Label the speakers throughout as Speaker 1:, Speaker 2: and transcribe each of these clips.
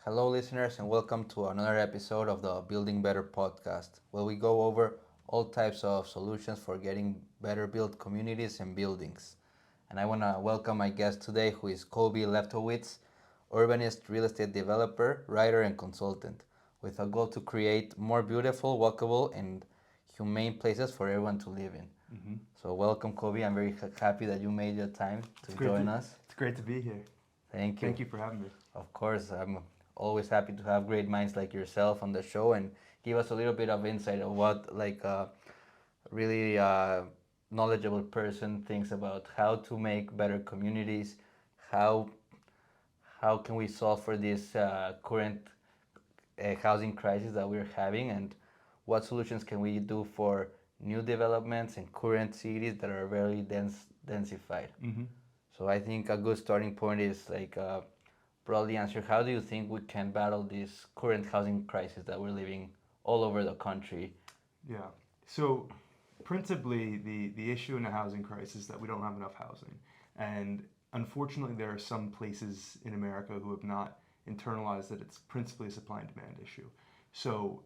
Speaker 1: Hello, listeners, and welcome to another episode of the Building Better podcast, where we go over all types of solutions for getting better built communities and buildings. And I want to welcome my guest today, who is Coby Lefkowitz, urbanist, real estate developer, writer, and consultant, with a goal to create more beautiful, walkable, and humane places for everyone to live in.
Speaker 2: hmm
Speaker 1: So, welcome, Coby. I'm very happy that you made the time
Speaker 2: It's
Speaker 1: to
Speaker 2: great to
Speaker 1: join us.
Speaker 2: it's great to be here.
Speaker 1: Thank you.
Speaker 2: Thank you for having me.
Speaker 1: Of course, I'm always happy to have great minds like yourself on the show and give us a little bit of insight of what like a really knowledgeable person thinks about how to make better communities, how how can we solve for this current housing crisis that we're having, and what solutions can we do for new developments in current cities that are very densified.
Speaker 2: hmm
Speaker 1: So I think a good starting point is like broadly answer, how do you think we can battle this current housing crisis that we're living all over the country?
Speaker 2: Yeah. So principally, the issue in the housing crisis is that we don't have enough housing, and unfortunately, there are some places in America who have not internalized that it's principally a supply and demand issue. So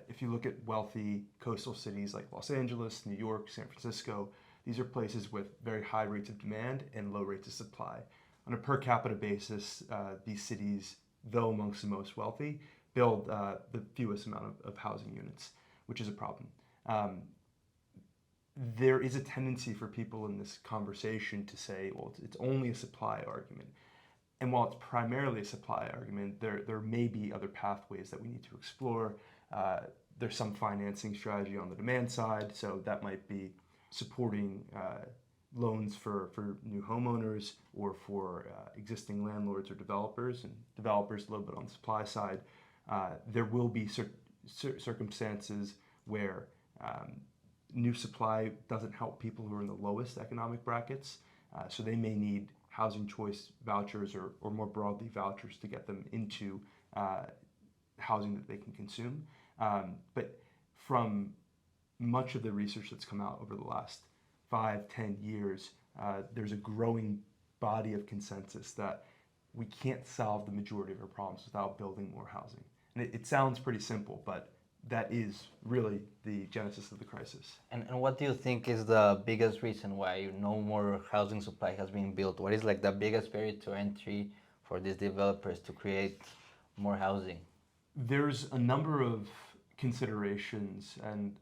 Speaker 2: if you look at wealthy coastal cities like Los Angeles, New York, San Francisco, these are places with very high rates of demand and low rates of supply. On a per capita basis, these cities, though amongst the most wealthy, build the fewest amount of housing units, which is a problem. Um, there is a tendency for people in this conversation to say, well, it's only a supply argument. And while it's primarily a supply argument, there may be other pathways that we need to explore. Uh, there's some financing strategy on the demand side, so that might be supporting loans for new homeowners or for existing landlords or developers, and developers a little bit on the supply side. There will be circumstances where new supply doesn't help people who are in the lowest economic brackets, so they may need housing choice vouchers or more broadly vouchers to get them into uh, housing that they can consume. But from much of the research that's come out over the last 5, 10 years, there's a growing body of consensus that we can't solve the majority of our problems without building more housing. And it sounds pretty simple, but that is really the genesis of the crisis.
Speaker 1: And what do you think is the biggest reason why no more housing supply has been built? What is like the biggest barrier to entry for these developers to create more housing?
Speaker 2: There's a number of considerations, and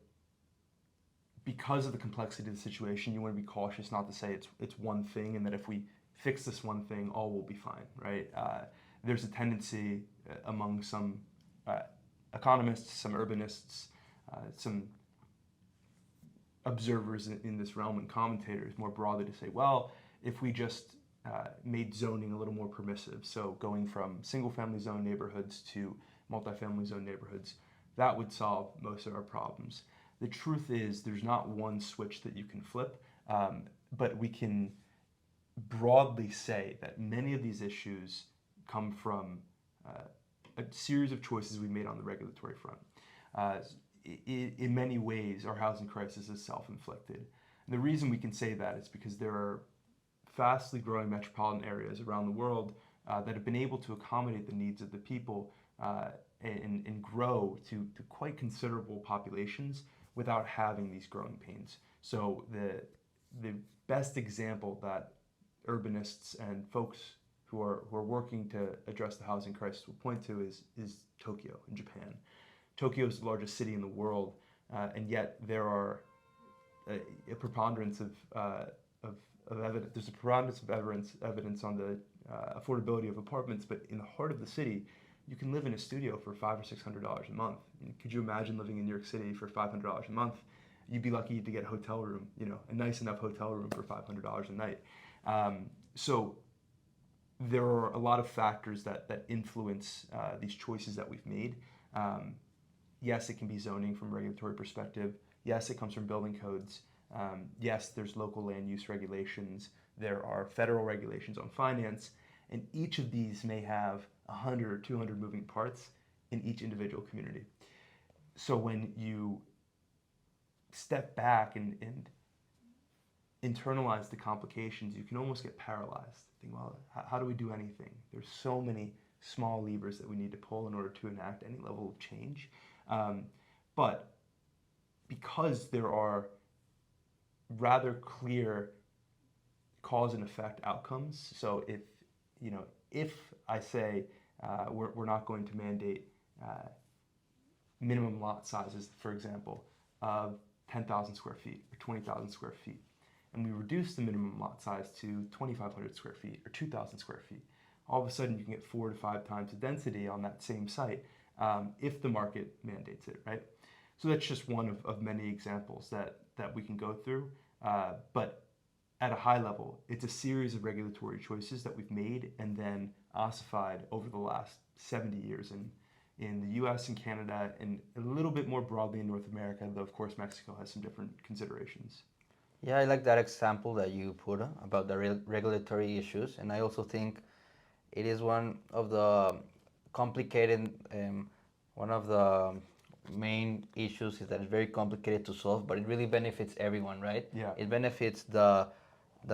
Speaker 2: because of the complexity of the situation, you want to be cautious not to say it's one thing, and that if we fix this one thing, all will be fine, right? There's a tendency among some uh, economists, some urbanists, some observers in this realm and commentators more broadly to say, well, if we just made zoning a little more permissive, so going from single-family zone neighborhoods to multifamily zone neighborhoods, that would solve most of our problems. The truth is, there's not one switch that you can flip, but we can broadly say that many of these issues come from a series of choices we made on the regulatory front. Uh, in many ways, our housing crisis is self-inflicted. And the reason we can say that is because there are fastly growing metropolitan areas around the world that have been able to accommodate the needs of the people and grow to quite considerable populations without having these growing pains. So the best example that urbanists and folks who are working to address the housing crisis will point to is Tokyo in Japan. Tokyo is the largest city in the world, and yet there are a preponderance of evidence. There's a preponderance of evidence on the affordability of apartments, but in the heart of the city, you can live in a studio for $500 or $600 a month. Could you imagine living in New York City for $500 a month? You'd be lucky to get a hotel room, a nice enough hotel room for $500 a night. So there are a lot of factors that influence these choices that we've made. Yes, it can be zoning from a regulatory perspective. Yes, it comes from building codes. Yes, there's local land use regulations. There are federal regulations on finance. And each of these may have 100 or 200 moving parts in each individual community. So when you step back and internalize the complications, you can almost get paralyzed. Think, well, how do we do anything? There's so many small levers that we need to pull in order to enact any level of change. But because there are rather clear cause and effect outcomes, so if I say we're not going to mandate minimum lot sizes, for example, of 10,000 square feet or 20,000 square feet, and we reduce the minimum lot size to 2,500 square feet or 2,000 square feet, all of a sudden you can get 4 to 5 times the density on that same site if the market mandates it, right? So that's just one of many examples that we can go through. But at a high level, it's a series of regulatory choices that we've made and then ossified over the last 70 years in the US and Canada, and a little bit more broadly in North America, though of course Mexico has some different considerations.
Speaker 1: Yeah, I like that example that you put about the regulatory issues, and I also think it is one of the complicated, one of the main issues is that it's very complicated to solve, but it really benefits everyone, right?
Speaker 2: Yeah.
Speaker 1: It benefits the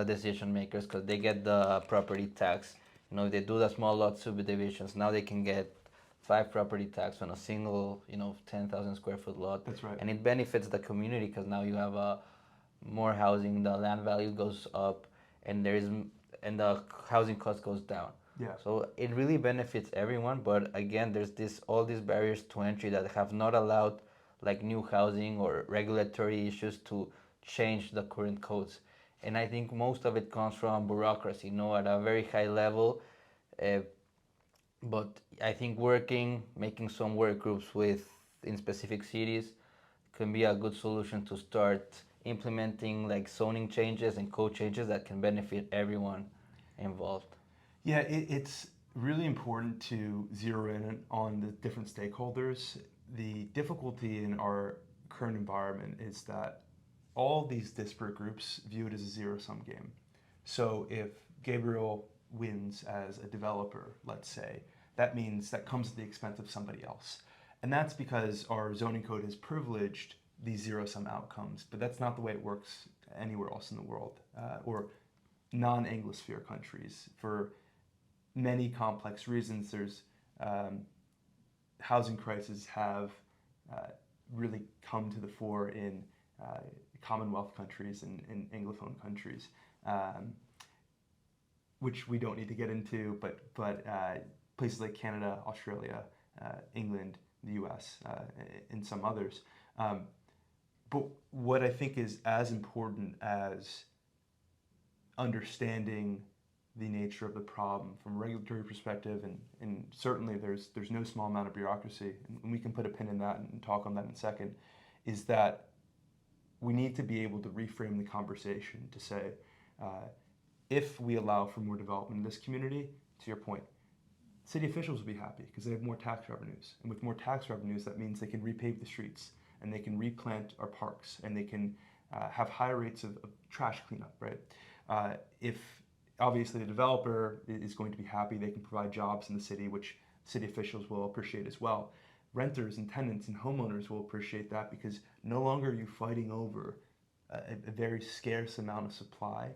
Speaker 1: decision makers because they get the property tax. You know, if they do the small lot subdivisions, now they can get 5 property tax on a single, 10,000 square foot lot.
Speaker 2: That's right.
Speaker 1: And it benefits the community because now you have more housing, the land value goes up, and and the housing cost goes down.
Speaker 2: Yeah.
Speaker 1: So it really benefits everyone, but again, there's all these barriers to entry that have not allowed like new housing or regulatory issues to change the current codes. And I think most of it comes from bureaucracy, at a very high level. Uh, but I think making some work groups in specific cities can be a good solution to start implementing like zoning changes and code changes that can benefit everyone involved.
Speaker 2: Yeah, it's really important to zero in on the different stakeholders. The difficulty in our current environment is that all these disparate groups view it as a zero-sum game. So if Gabriel wins as a developer, let's say, that means that comes at the expense of somebody else. And that's because our zoning code has privileged these zero-sum outcomes, but that's not the way it works anywhere else in the world, or non-Anglosphere countries. For many complex reasons, there's housing crises have really come to the fore in Commonwealth countries and Anglophone countries, which we don't need to get into, but places like Canada, Australia, England, the US, and some others. But what I think is as important as understanding the nature of the problem from a regulatory perspective, and certainly there's no small amount of bureaucracy, and we can put a pin in that and talk on that in a second, is that we need to be able to reframe the conversation to say, if we allow for more development in this community, to your point, city officials will be happy because they have more tax revenues. And with more tax revenues, that means they can repave the streets and they can replant our parks and they can have higher rates of trash cleanup, right? If obviously the developer is going to be happy, they can provide jobs in the city, which city officials will appreciate as well. Renters and tenants and homeowners will appreciate that because no longer are you fighting over a very scarce amount of supply.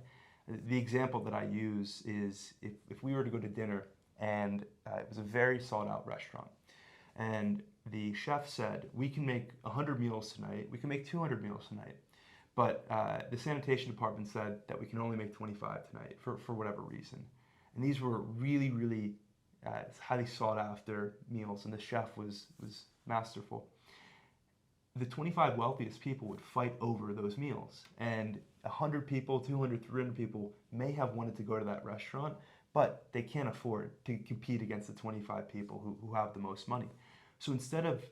Speaker 2: The example that I use is if we were to go to dinner and it was a very sought out restaurant and the chef said, we can make 100 meals tonight, we can make 200 meals tonight, but the sanitation department said that we can only make 25 tonight for whatever reason. And these were really, really highly sought after meals, and the chef was masterful. The 25 wealthiest people would fight over those meals, and 100 people, 200, 300 people may have wanted to go to that restaurant, but they can't afford to compete against the 25 people who have the most money. So instead of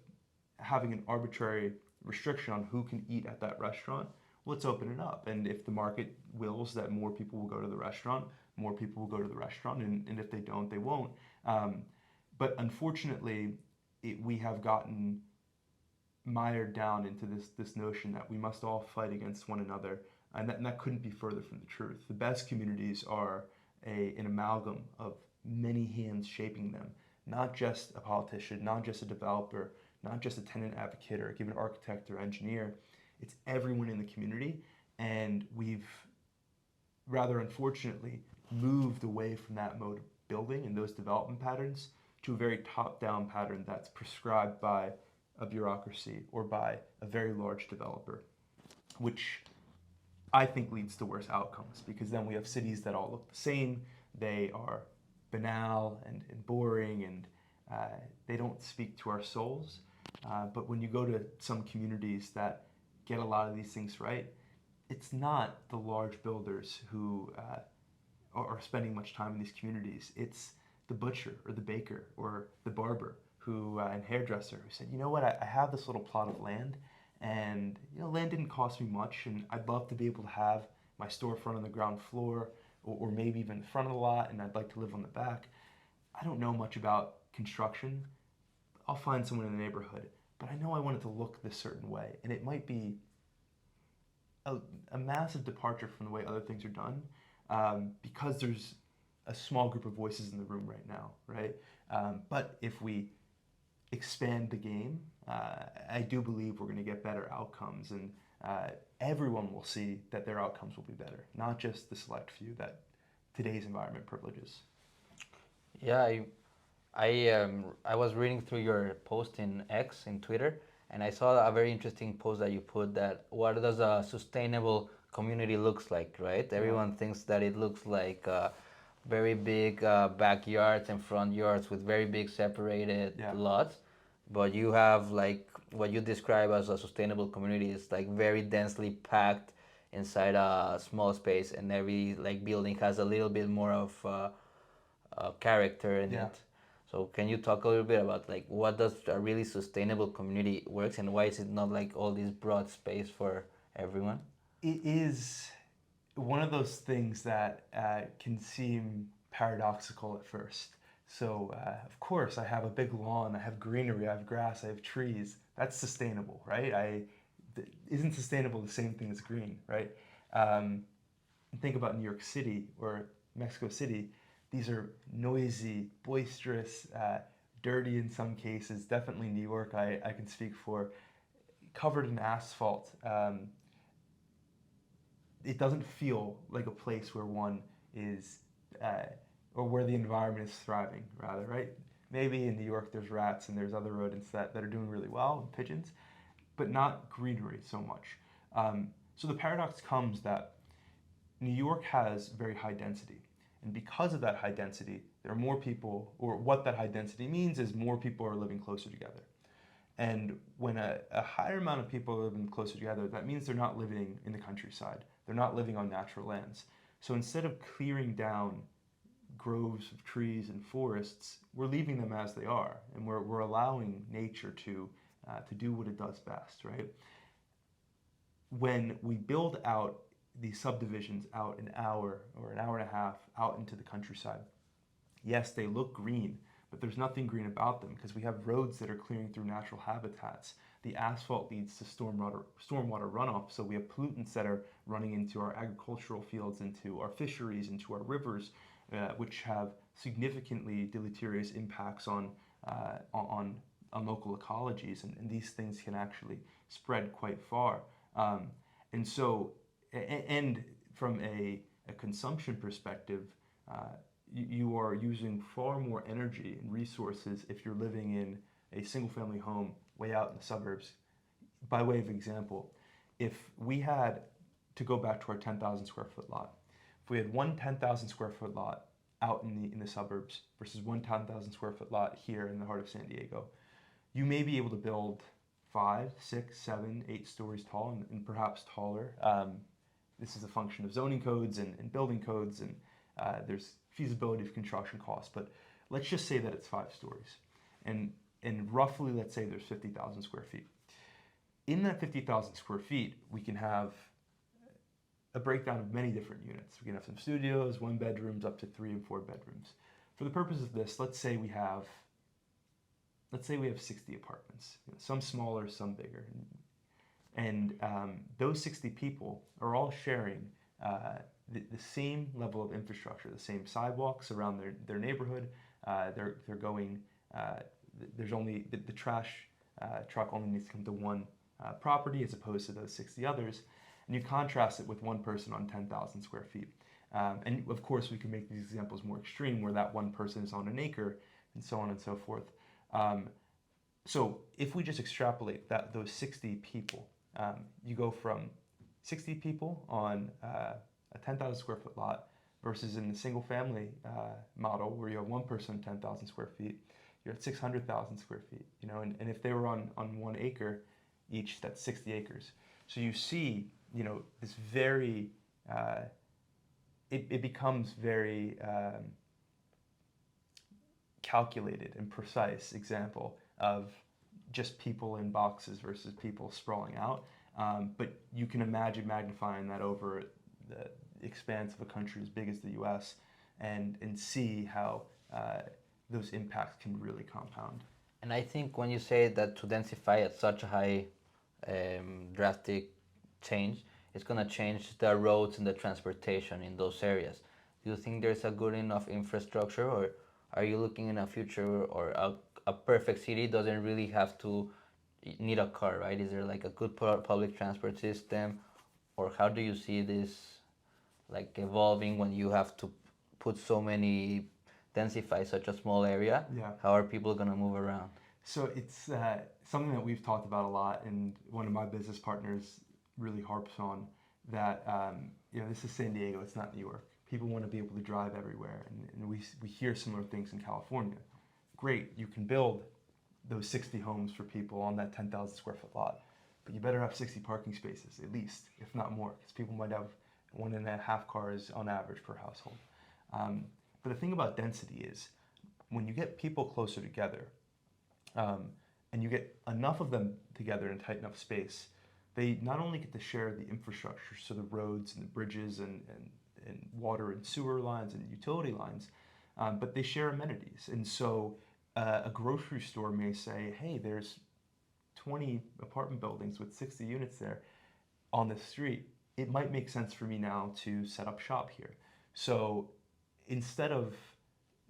Speaker 2: having an arbitrary restriction on who can eat at that restaurant, let's open it up. And if the market wills that more people will go to the restaurant, more people will go to the restaurant, and if they don't, they won't. But unfortunately, we have gotten mired down into this notion that we must all fight against one another, and that couldn't be further from the truth. The best communities are an amalgam of many hands shaping them, not just a politician, not just a developer, not just a tenant advocate or even an architect or engineer. It's everyone in the community, and we've rather unfortunately moved away from that mode of building and those development patterns to a very top-down pattern that's prescribed by a bureaucracy or by a very large developer, which I think leads to worse outcomes, because then we have cities that all look the same. They are banal and boring, and they don't speak to our souls. But when you go to some communities that get a lot of these things right, it's not the large builders who are spending much time in these communities. It's the butcher or the baker or the barber who and hairdresser who said, you know what, I have this little plot of land, and land didn't cost me much, and I'd love to be able to have my storefront on the ground floor, or maybe even the front of the lot, and I'd like to live on the back. I don't know much about construction. I'll find someone in the neighborhood, but I know I want it to look this certain way, and it might be a massive departure from the way other things are done, because there's a small group of voices in the room right now, right? But if we expand the game, I do believe we're going to get better outcomes, and everyone will see that their outcomes will be better, not just the select few that today's environment privileges.
Speaker 1: Yeah, I was reading through your post in X in Twitter, and I saw a very interesting post that you put, that what does a sustainable community looks like, right? Everyone thinks that it looks like very big backyards and front yards with very big separated lots, but you have like what you describe as a sustainable community is like very densely packed inside a small space, and every like building has a little bit more of character in it. So can you talk a little bit about like what does a really sustainable community works, and why is it not like all this broad space for everyone?
Speaker 2: It is one of those things that can seem paradoxical at first. So of course I have a big lawn, I have greenery, I have grass, I have trees. That's sustainable, right? Isn't sustainable the same thing as green, right? Think about New York City or Mexico City. These are noisy, boisterous, dirty in some cases. Definitely New York, I can speak for. Covered in asphalt. It doesn't feel like a place where one is, or where the environment is thriving, rather, right? Maybe in New York there's rats and there's other rodents that are doing really well, and pigeons, but not greenery so much. So the paradox comes that New York has very high density. And because of that high density, there are more people, or what that high density means is more people are living closer together. And when a higher amount of people are living closer together, that means they're not living in the countryside. They're not living on natural lands. So instead of clearing down groves of trees and forests, we're leaving them as they are, and we're allowing nature to do what it does best, right? When we build out these subdivisions out an hour or an hour and a half out into the countryside, yes, they look green, but there's nothing green about them because we have roads that are clearing through natural habitats. The asphalt leads to stormwater runoff, so we have pollutants that are running into our agricultural fields, into our fisheries, into our rivers, which have significantly deleterious impacts on local ecologies, and these things can actually spread quite far. And from a consumption perspective, you are using far more energy and resources if you're living in a single-family home way out in the suburbs. By way of example, if we had, to go back to our 10,000 square foot lot, if we had one 10,000 square foot lot out in the suburbs versus one 10,000 square foot lot here in the heart of San Diego, you may be able to build 5, 6, 7, 8 stories tall, and perhaps taller. This is a function of zoning codes and building codes, and there's feasibility of construction costs, but let's just say that it's 5 stories. And roughly, let's say there's 50,000 square feet. In that 50,000 square feet, we can have a breakdown of many different units. We can have some studios, 1 bedrooms, up to 3 and 4 bedrooms. For the purpose of this, let's say we have 60 apartments, some smaller, some bigger. And those 60 people are all sharing the same level of infrastructure, the same sidewalks around their neighborhood. They're going, there's only, the trash truck only needs to come to one property as opposed to those 60 others. And you contrast it with one person on 10,000 square feet. And of course, we can make these examples more extreme where that one person is on an acre, and so on and so forth. So if we just extrapolate those 60 people, you go from 60 people on a 10,000 square foot lot versus in the single family model where you have one person 10,000 square feet, you're at 600,000 square feet, and if they were on 1 acre each, that's 60 acres. So you see, this very, it becomes very calculated and precise example of just people in boxes versus people sprawling out. But you can imagine magnifying that over the expanse of a country as big as the US and see how those impacts can really compound.
Speaker 1: And I think when you say that to densify at such a high drastic change, it's going to change the roads and the transportation in those areas. Do you think there's a good enough infrastructure, or are you looking in a future or a perfect city doesn't really have to need a car, right? Is there like a good public transport system, or how do you see this like evolving when you have to put so many densify such a small area?
Speaker 2: Yeah.
Speaker 1: How are people going to move around?
Speaker 2: So it's something that we've talked about a lot, and one of my business partners really harps on that. This is San Diego; it's not New York. People want to be able to drive everywhere, and we hear similar things in California. Great, you can build those 60 homes for people on that 10,000 square foot lot, but you better have 60 parking spaces at least, if not more, because people might have 1.5 cars on average per household. But the thing about density is, when you get people closer together, and you get enough of them together in tight enough space, they not only get to share the infrastructure, so the roads and the bridges and water and sewer lines and utility lines, but they share amenities. And so a grocery store may say, hey, there's 20 apartment buildings with 60 units there on the street. It might make sense for me now to set up shop here. So instead of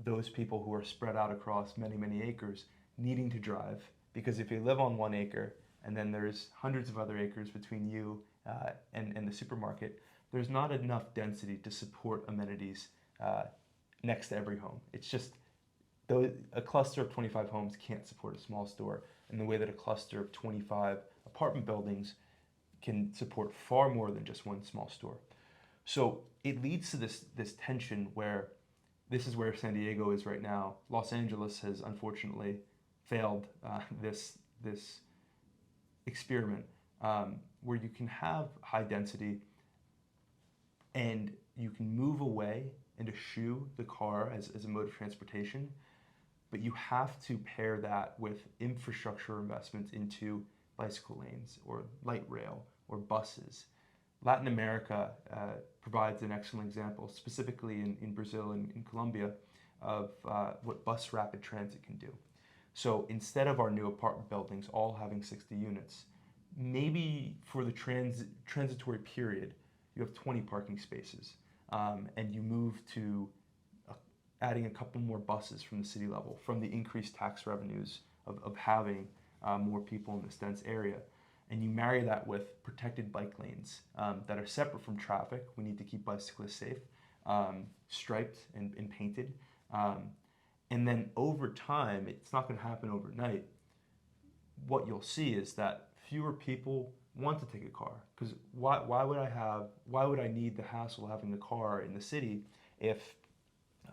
Speaker 2: those people who are spread out across many, many acres needing to drive, because if you live on 1 acre and then there's hundreds of other acres between you and the supermarket, there's not enough density to support amenities next to every home. It's just, a cluster of 25 homes can't support a small store in the way that a cluster of 25 apartment buildings can support far more than just one small store. So it leads to this tension where this is where San Diego is right now. Los Angeles has unfortunately failed this experiment where you can have high density and you can move away and eschew the car as a mode of transportation, but you have to pair that with infrastructure investments into bicycle lanes or light rail or buses. Latin America provides an excellent example, specifically in Brazil and in Colombia, of what bus rapid transit can do. So instead of our new apartment buildings all having 60 units, maybe for the transitory period, you have 20 parking spaces, and you move to adding a couple more buses from the city level, from the increased tax revenues of having more people in this dense area. And you marry that with protected bike lanes that are separate from traffic. We need to keep bicyclists safe, striped and painted. And then over time, it's not going to happen overnight. What you'll see is that fewer people want to take a car, because why would I need the hassle of having the car in the city if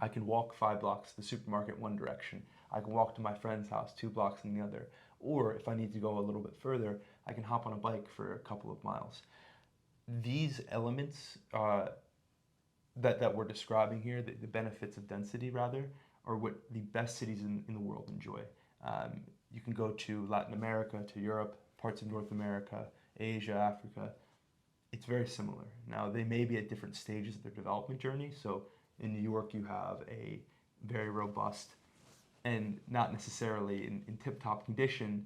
Speaker 2: I can walk 5 blocks to the supermarket one direction, I can walk to my friend's house 2 blocks in the other, or if I need to go a little bit further, I can hop on a bike for a couple of miles. These elements that we're describing here, the benefits of density rather, are what the best cities in the world enjoy. You can go to Latin America, to Europe, parts of North America, Asia, Africa. It's very similar. Now, they may be at different stages of their development journey. So in New York, you have a very robust and not necessarily in tip-top condition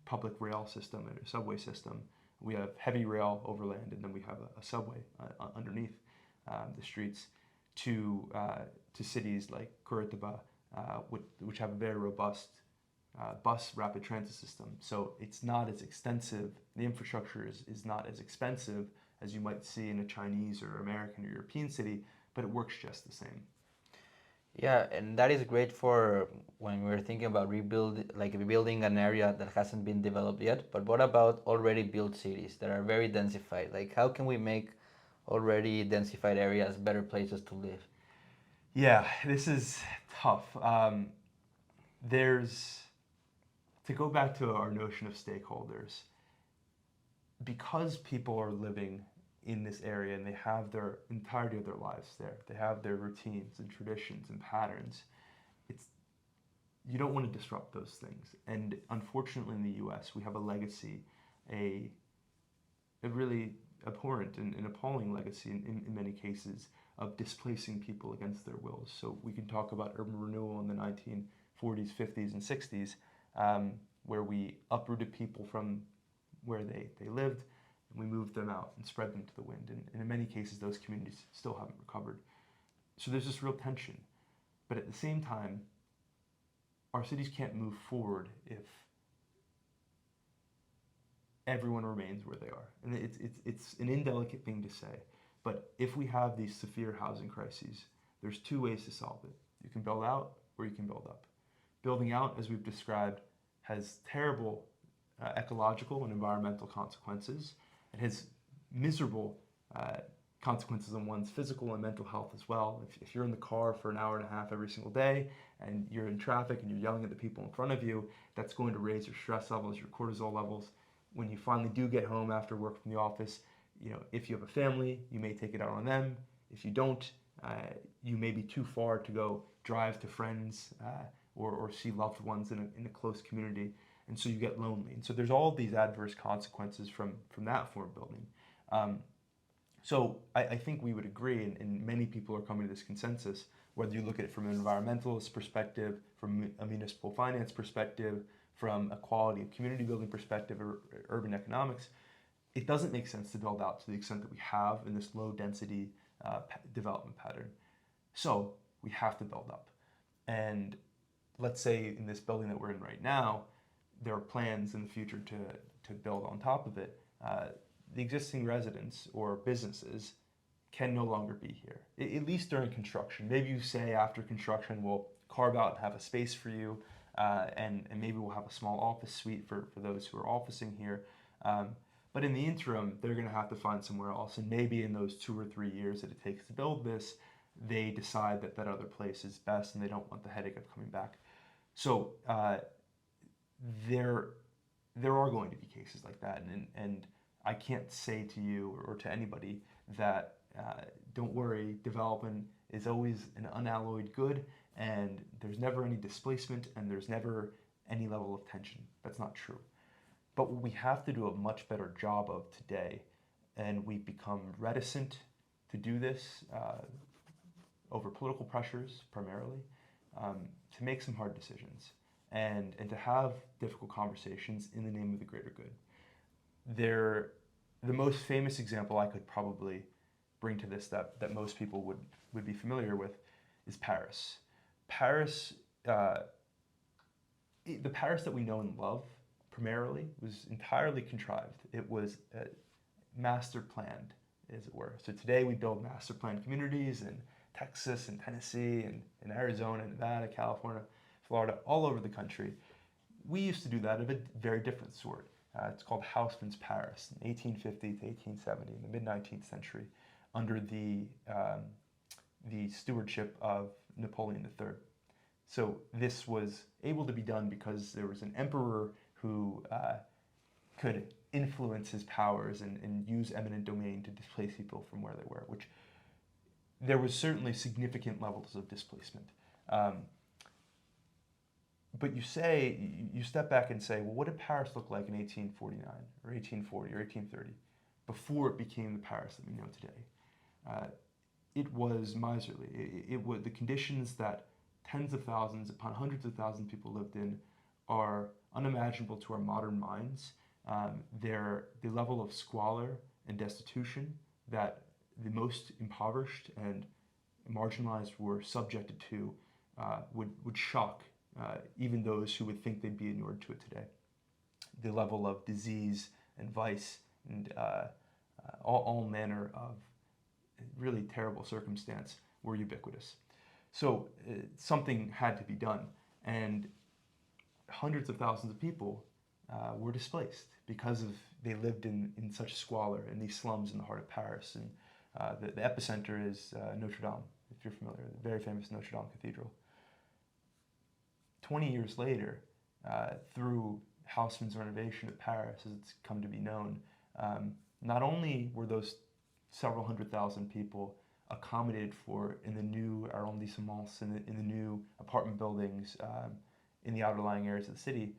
Speaker 2: public rail system and a subway system. We have heavy rail overland, and then we have a subway underneath the streets to cities like Curitiba, which have a very robust bus rapid transit system. So it's not as extensive, the infrastructure is not as expensive as you might see in a Chinese or American or European city, but it works just the same.
Speaker 1: Yeah, and that is great for when we're thinking about rebuilding an area that hasn't been developed yet. But what about already built cities that are very densified? Like, how can we make already densified areas better places to live?
Speaker 2: Yeah, this is tough. There's to go back to our notion of stakeholders, because people are living in this area and they have their entirety of their lives there. They have their routines and traditions and patterns. It's You don't want to disrupt those things. And unfortunately, in the U.S., we have a legacy, a a really abhorrent and appalling legacy in many cases of displacing people against their wills. So we can talk about urban renewal in the 1940s, 50s, and 60s, where we uprooted people from where they lived and we moved them out and spread them to the wind. And in many cases, those communities still haven't recovered. So there's this real tension. But at the same time, our cities can't move forward if everyone remains where they are. And it's an indelicate thing to say. But if we have these severe housing crises, there's two ways to solve it. You can build out or you can build up. Building out, as we've described, has terrible ecological and environmental consequences. It has miserable consequences on one's physical and mental health as well. If you're in the car for an hour and a half every single day and you're in traffic and you're yelling at the people in front of you, that's going to raise your stress levels, your cortisol levels. When you finally do get home after work from the office, if you have a family, you may take it out on them. If you don't, you may be too far to go drive to friends or see loved ones in a close community, and so you get lonely. And so there's all these adverse consequences from that form of building. So I think we would agree, and many people are coming to this consensus, whether you look at it from an environmentalist perspective, from a municipal finance perspective, from a quality of community building perspective, or urban economics, it doesn't make sense to build out to the extent that we have in this low density development pattern. So we have to build up. And let's say in this building that we're in right now, there are plans in the future to build on top of it. The existing residents or businesses can no longer be here, at least during construction. Maybe you say after construction we'll carve out and have a space for you, and maybe we'll have a small office suite for those who are officing here. But in the interim, they're going to have to find somewhere else. And maybe in those 2 or 3 years that it takes to build this, they decide that that other place is best and they don't want the headache of coming back. So there are going to be cases like that. And I can't say to you or to anybody that don't worry, development is always an unalloyed good, and there's never any displacement, and there's never any level of tension. That's not true. But what we have to do a much better job of today, and we've become reticent to do this over political pressures primarily, to make some hard decisions and to have difficult conversations in the name of the greater good. The most famous example I could probably bring to this that most people would be familiar with is Paris. Paris, the Paris that we know and love primarily was entirely contrived. It was master planned, as it were. So today we build master planned communities in Texas and Tennessee and in Arizona, Nevada, California, Florida, all over the country. We used to do that of a very different sort. It's called Haussmann's Paris, in 1850 to 1870, in the mid-19th century, under the stewardship of Napoleon III. So this was able to be done because there was an emperor who could influence his powers and use eminent domain to displace people from where they were, which there was certainly significant levels of displacement. But you step back and say, well, what did Paris look like in 1849 or 1840 or 1830 before it became the Paris that we know today? It was miserly. The conditions that tens of thousands upon hundreds of thousands of people lived in are unimaginable to our modern minds. The level of squalor and destitution that the most impoverished and marginalized were subjected to would shock even those who would think they'd be inured to it today. The level of disease and vice and all manner of really terrible circumstance were ubiquitous. So something had to be done, and hundreds of thousands of people were displaced because of they lived in such squalor in these slums in the heart of Paris. And the epicenter is Notre Dame, if you're familiar, the very famous Notre Dame Cathedral. 20 years later, through Haussmann's renovation of Paris, as it's come to be known, not only were those several 100,000 people accommodated for in the new arrondissements, in the new apartment buildings, in the outlying areas of the city,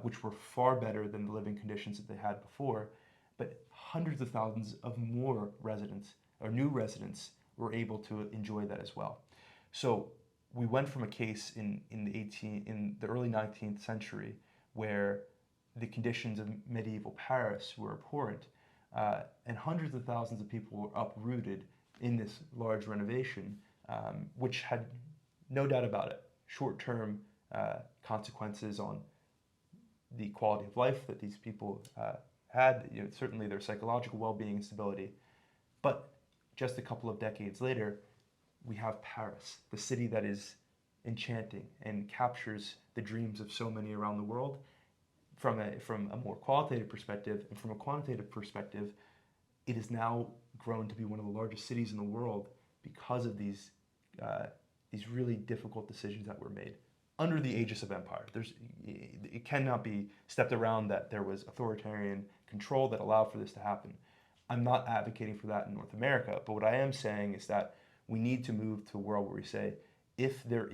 Speaker 2: which were far better than the living conditions that they had before, but hundreds of thousands of more residents or new residents were able to enjoy that as well. So we went from a case in the early 19th century where the conditions of medieval Paris were abhorrent, and hundreds of thousands of people were uprooted in this large renovation, which had no doubt about it, short-term consequences on the quality of life that these people had, certainly their psychological well-being and stability. But just a couple of decades later, we have Paris, the city that is enchanting and captures the dreams of so many around the world from a more qualitative perspective. And from a quantitative perspective, it has now grown to be one of the largest cities in the world because of these really difficult decisions that were made under the aegis of empire. It cannot be stepped around that there was authoritarian control that allowed for this to happen. I'm not advocating for that in North America, but what I am saying is that we need to move to a world where we say, if there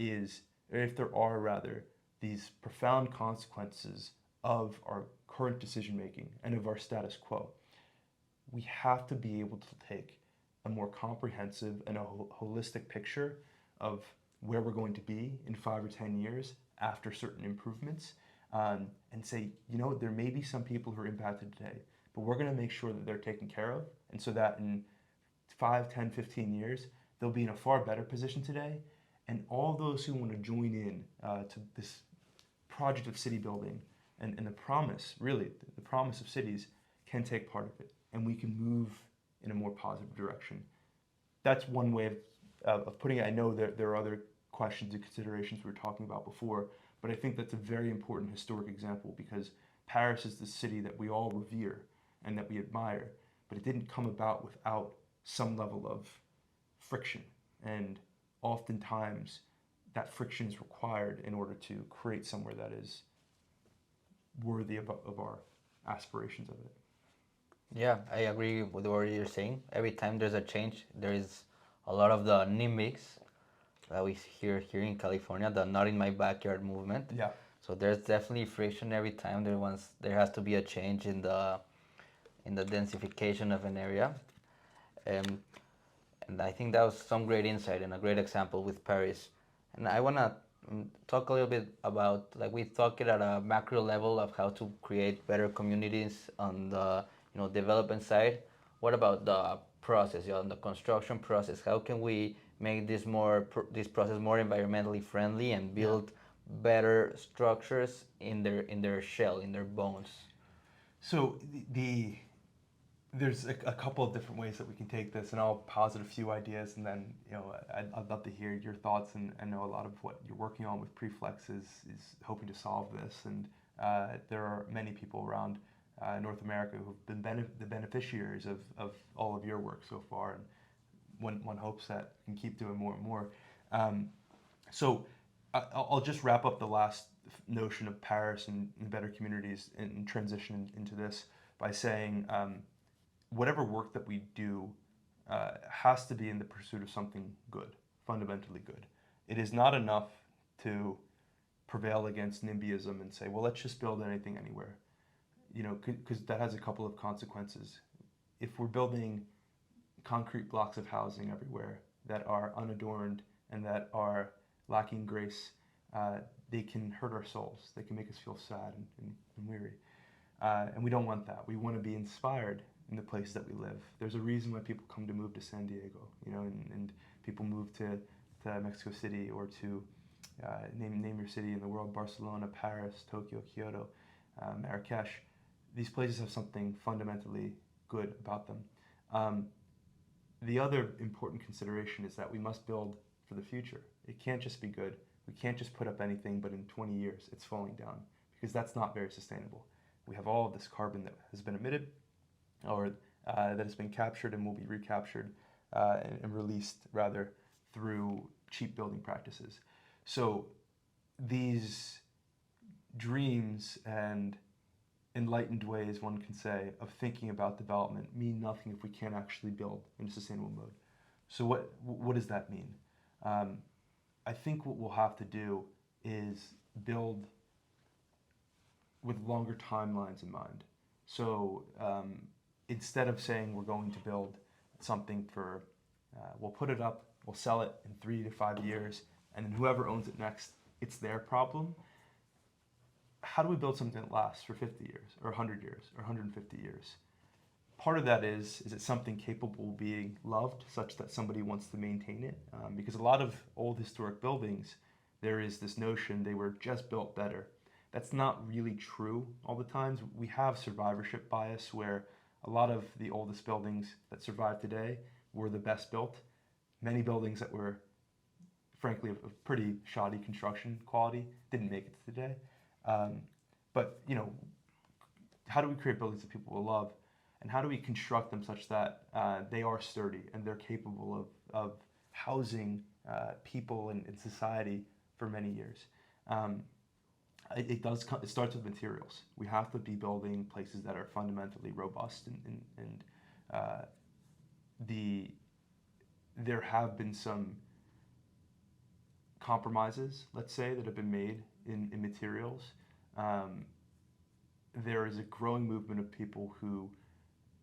Speaker 2: are rather, these profound consequences of our current decision making and of our status quo, we have to be able to take a more comprehensive and a holistic picture of where we're going to be in 5 or 10 years after certain improvements, and say, there may be some people who are impacted today, but we're going to make sure that they're taken care of, and so that in 5, 10, 15 years, they'll be in a far better position today, and all those who want to join in to this project of city building and the promise, really, the promise of cities, can take part of it, and we can move in a more positive direction. That's one way of putting it. I know that there are other questions and considerations we were talking about before, but I think that's a very important historic example, because Paris is the city that we all revere and that we admire, but it didn't come about without some level of friction, and oftentimes that friction is required in order to create somewhere that is worthy of our aspirations of it.
Speaker 1: Yeah, I agree with what you're saying. Every time there's a change, there is a lot of the NIMBYs that we hear here in California, the "not in my backyard" movement.
Speaker 2: Yeah.
Speaker 1: So there's definitely friction every time there has to be a change in the densification of an area. And I think that was some great insight and a great example with Paris. And I want to talk a little bit about, like, we talked at a macro level of how to create better communities on the development side. What about the process, the construction process? How can we make this process more environmentally friendly and build better structures in their shell, in their bones?
Speaker 2: So there's a couple of different ways that we can take this, and I'll posit a few ideas, and then I'd love to hear your thoughts. And I know a lot of what you're working on with Preflex is hoping to solve this, and there are many people around North America who've been the beneficiaries of all of your work so far, and one hopes that we can keep doing more and more. So I'll just wrap up the last notion of Paris and better communities and transition into this by saying, whatever work that we do has to be in the pursuit of something good, fundamentally good. It is not enough to prevail against NIMBYism and say, well, let's just build anything anywhere, because that has a couple of consequences. If we're building concrete blocks of housing everywhere that are unadorned and that are lacking grace, they can hurt our souls. They can make us feel sad and weary. And we don't want that. We want to be inspired in the place that we live. There's a reason why people come to move to San Diego, and people move to Mexico City, or to name your city in the world: Barcelona, Paris, Tokyo, Kyoto, Marrakesh. These places have something fundamentally good about them. The other important consideration is that we must build for the future. It can't just be good. We can't just put up anything, but in 20 years it's falling down, because that's not very sustainable. We have all of this carbon that has been emitted, or that has been captured and will be recaptured and released rather through cheap building practices. So these dreams and enlightened ways, one can say, of thinking about development mean nothing if we can't actually build in a sustainable mode. So what does that mean? I think what we'll have to do is build with longer timelines in mind. So instead of saying we're going to build something for, we'll put it up, we'll sell it in 3 to 5 years, and then whoever owns it next, it's their problem. How do we build something that lasts for 50 years, or 100 years, or 150 years? Part of that is it something capable of being loved, such that somebody wants to maintain it? Because a lot of old historic buildings, there is this notion they were just built better. That's not really true all the times. We have survivorship bias, where a lot of the oldest buildings that survive today were the best built. Many buildings that were, frankly, of pretty shoddy construction quality didn't make it to today. But how do we create buildings that people will love, and how do we construct them such that they are sturdy and they're capable of housing people in society for many years? It starts with materials. We have to be building places that are fundamentally robust, and there have been some compromises, let's say, that have been made in materials. There is a growing movement of people who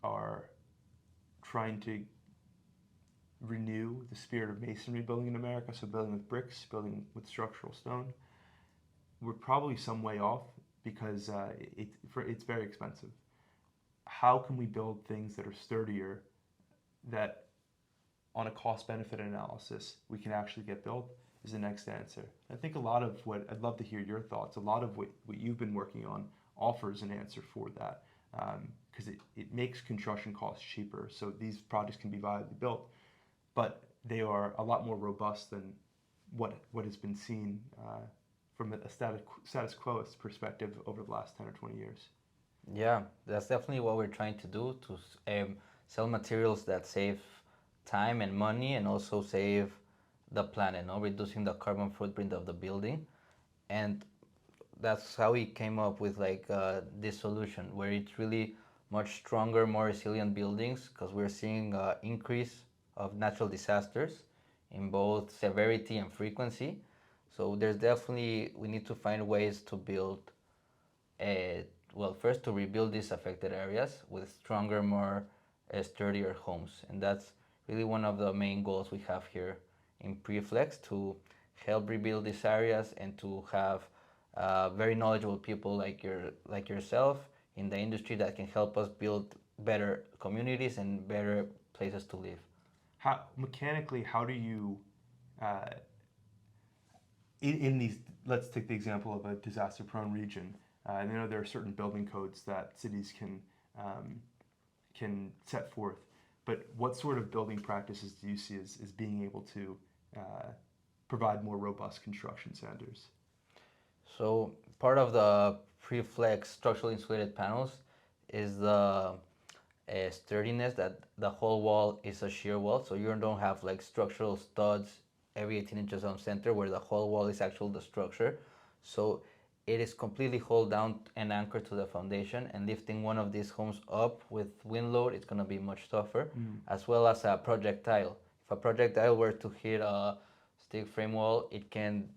Speaker 2: are trying to renew the spirit of masonry building in America, so building with bricks, building with structural stone. We're probably some way off, because it's very expensive. How can we build things that are sturdier, that on a cost-benefit analysis we can actually get built, is the next answer. I think a lot of what, I'd love to hear your thoughts, a lot of what you've been working on offers an answer for that, because it makes construction costs cheaper, so these projects can be viably built, but they are a lot more robust than what has been seen from a status quo perspective over the last 10 or 20 years.
Speaker 1: Yeah, that's definitely what we're trying to do, to sell materials that save time and money, and also save the planet, reducing the carbon footprint of the building. And that's how we came up with this solution, where it's really much stronger, more resilient buildings, because we're seeing increase of natural disasters in both severity and frequency. So there's definitely, we need to find ways to build first to rebuild these affected areas with stronger, more sturdier homes. And that's really one of the main goals we have here in Preflex, to help rebuild these areas and to have very knowledgeable people like yourself in the industry that can help us build better communities and better places to live.
Speaker 2: How do you in these, let's take the example of a disaster-prone region. I know there are certain building codes that cities can set forth, but what sort of building practices do you see as being able to provide more robust construction standards?
Speaker 1: So part of the Preflex structural insulated panels is the sturdiness, that the whole wall is a shear wall, so you don't have structural studs every 18 inches on center, where the whole wall is actually the structure. So it is completely hold down and anchored to the foundation, and lifting one of these homes up with wind load, it's going to be much tougher, as well as a projectile. If a projectile were to hit a stick frame wall, it can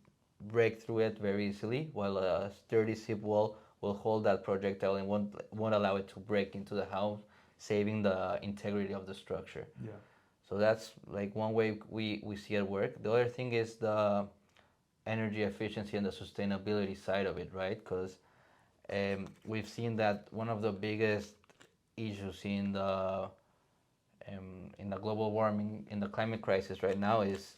Speaker 1: break through it very easily, while a sturdy SIP wall will hold that projectile and won't allow it to break into the house, saving the integrity of the structure.
Speaker 2: Yeah.
Speaker 1: So that's one way we see it work. The other thing is the energy efficiency and the sustainability side of it, right? Because we've seen that one of the biggest issues in the global warming, in the climate crisis right now, is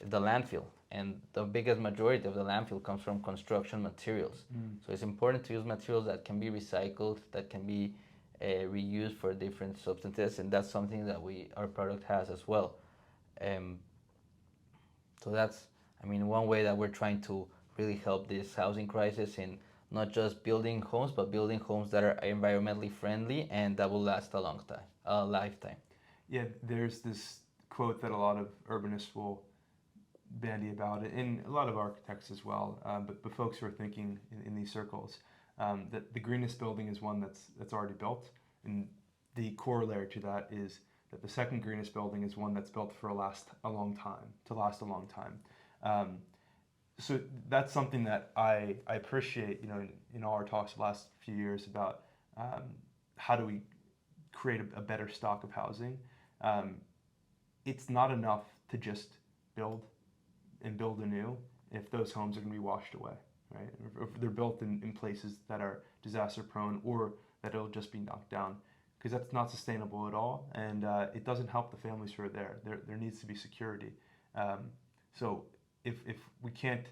Speaker 1: the landfill, and the biggest majority of the landfill comes from construction materials. So it's important to use materials that can be recycled, that can be reused for different substances, and that's something that our product has as well. So that's, I mean, one way that we're trying to really help this housing crisis in not just building homes, but building homes that are environmentally friendly and that will last a long time, a lifetime.
Speaker 2: Yeah, there's this quote that a lot of urbanists will bandy about it, and a lot of architects as well. But folks who are thinking in these circles, that the greenest building is one that's already built, and the corollary to that is that the second greenest building is one that's built for last a long time. Um, so that's something that I appreciate, in all our talks the last few years about how do we create a better stock of housing. Um, it's not enough to just build and build anew if those homes are going to be washed away, right? If they're built in places that are disaster prone or that it'll just be knocked down, because that's not sustainable at all, and it doesn't help the families who are there. There needs to be security. So if we can't,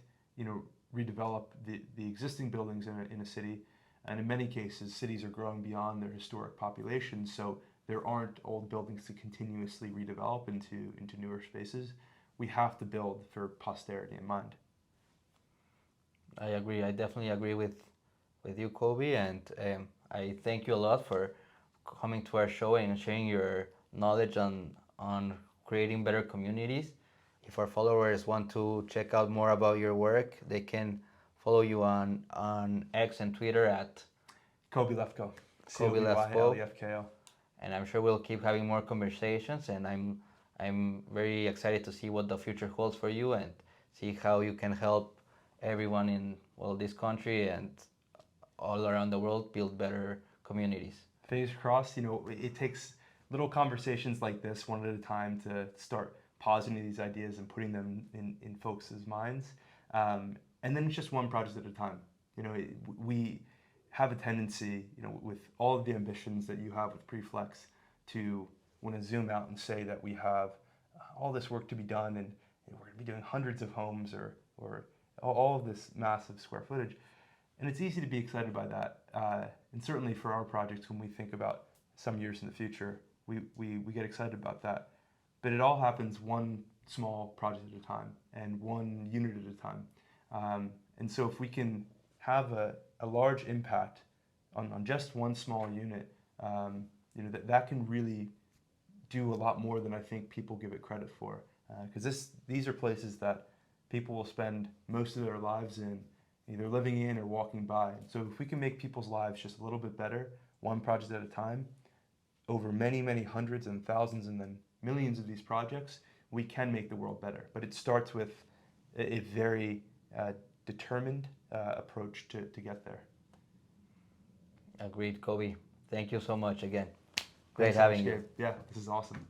Speaker 2: redevelop the existing buildings in a city, and in many cases, cities are growing beyond their historic population, so there aren't old buildings to continuously redevelop into newer spaces. We have to build for posterity in mind.
Speaker 1: I agree. I definitely agree with you, Kobe, and I thank you a lot for coming to our show and sharing your knowledge on creating better communities. If our followers want to check out more about your work, they can follow you on X and Twitter at
Speaker 2: Coby Lefko.
Speaker 1: Coby Lefko.
Speaker 2: Coby.
Speaker 1: And I'm sure we'll keep having more conversations. And I'm very excited to see what the future holds for you and see how you can help everyone in this country and all around the world build better communities.
Speaker 2: Fingers crossed. It takes little conversations like this one at a time to start positing these ideas and putting them in folks' minds. And then it's just one project at a time. We have a tendency, with all of the ambitions that you have with Preflex, to want to zoom out and say that we have all this work to be done and we're going to be doing hundreds of homes or all of this massive square footage. And it's easy to be excited by that. And certainly for our projects, when we think about some years in the future, we get excited about that. But it all happens one small project at a time and one unit at a time. And so if we can have a large impact on just one small unit, that can really do a lot more than I think people give it credit for. Because these are places that people will spend most of their lives in, either living in or walking by. So if we can make people's lives just a little bit better, one project at a time, over many, many hundreds and thousands and then millions of these projects, we can make the world better. But it starts with a very determined approach to get there.
Speaker 1: Agreed, Kobe. Thank you so much again. Great
Speaker 2: Thanks,
Speaker 1: having you.
Speaker 2: Yeah, this is awesome.